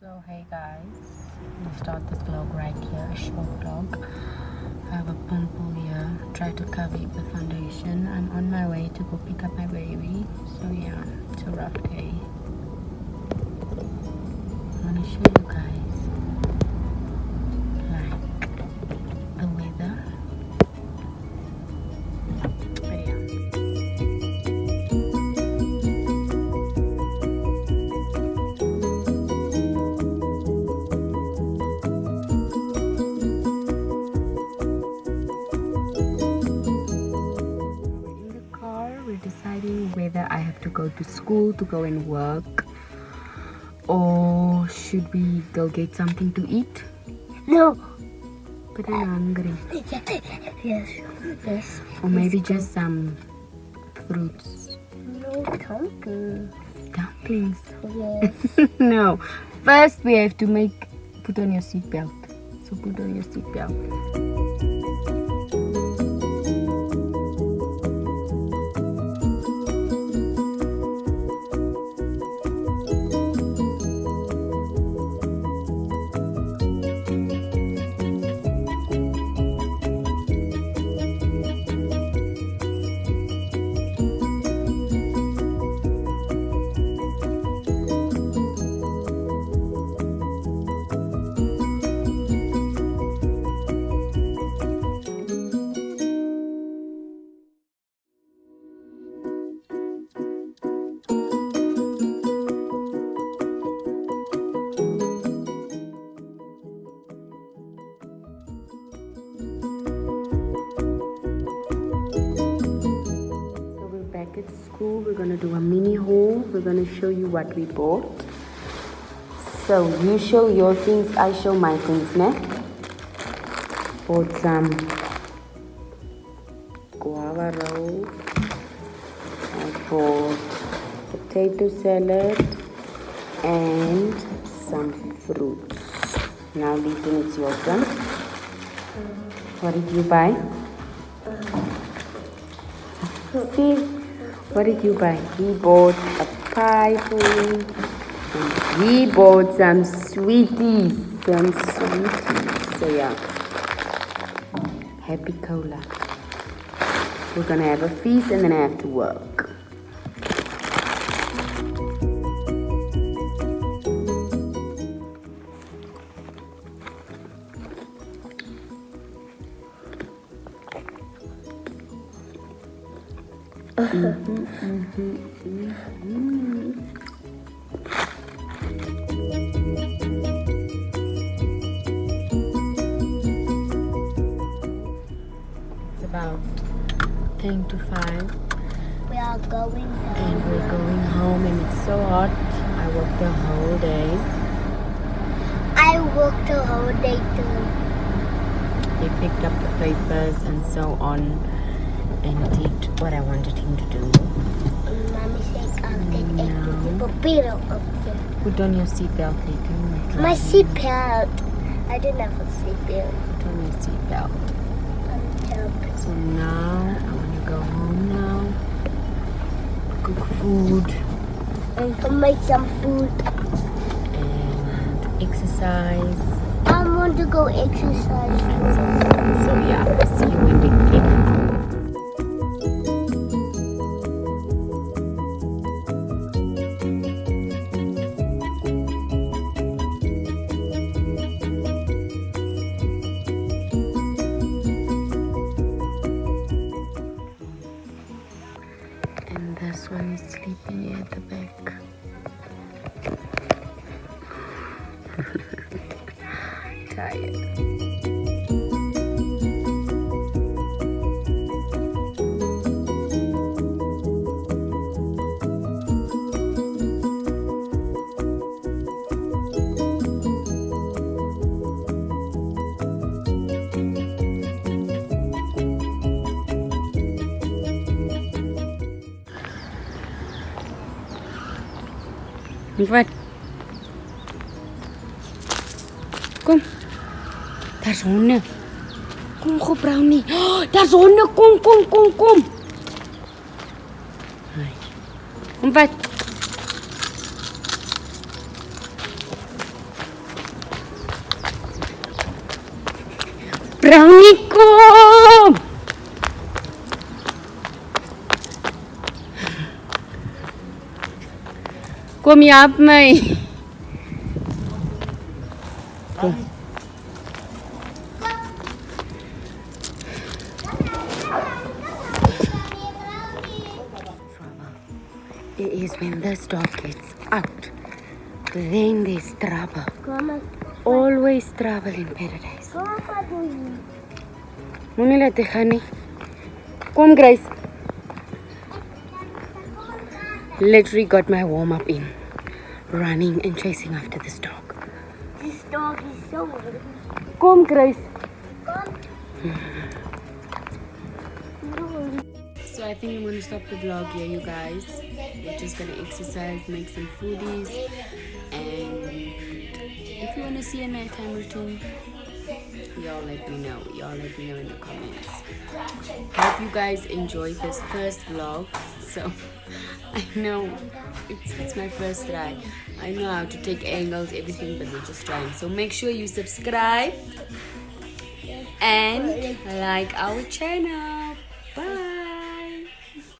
So hey guys, we start this vlog right here, a short vlog. I have a pimple here, try to cover it with foundation. I'm on my way to go pick up my baby. So yeah, it's a rough day. I'm gonna show you guys like the weather. But yeah. We're deciding whether I have to go to school to go and work, or should we go get something to eat? No. But I'm hungry. Yes. Or maybe just some fruits. No dumplings. Dumplings? Yes. No. First we have to put on your seatbelt. So put on your seatbelt. At school, we're gonna do a mini haul. We're gonna show you what we bought. So you show your things, I show my things. Bought some guava roll. I bought potato salad and some fruits. Now Leeton, it's your turn. What did you buy? See? What did you buy? He bought a pie for me. And he bought some sweeties. So yeah. Happy cola. We're gonna have a feast and then I have to work. It's about 10 to 5 We are going home. and we're going home and it's so hot. I worked the whole day. I worked the whole day too. He picked up the papers and so on and did what I wanted him to do. Mommy said I'll take a papiro. Okay. Put on your seatbelt, Leighton. My seatbelt. I didn't have a seatbelt. Put on your seatbelt. So now I want to go home now. Cook food And make some food. and exercise. I want to go exercise. So yeah, I'll see you when we get home. And this one is sleeping at the back. Tired. Wat? Kom. Daar's honde. Kom gou Brownie. Oh, daar's honde. Kom. Hai. Kom wat? Brownie, kom! Kom jy help my? Kom. It is when this dog gets out, then there's trouble. Mama, Always trouble in paradise. what do you? Moenie laat hy gaan nie. Kom Grace. Literally got my warm up in, running and chasing after this dog. This dog is so weird. Kom Grace. So I think I'm gonna stop the vlog here, you guys. We're just gonna exercise, make some foodies, and if you wanna see a nighttime routine, y'all let me know. Y'all let me know in the comments. Hope you guys enjoyed this first vlog. So I know it's my first try. I know how to take angles, everything, but we're just trying. So make sure you subscribe and like our channel.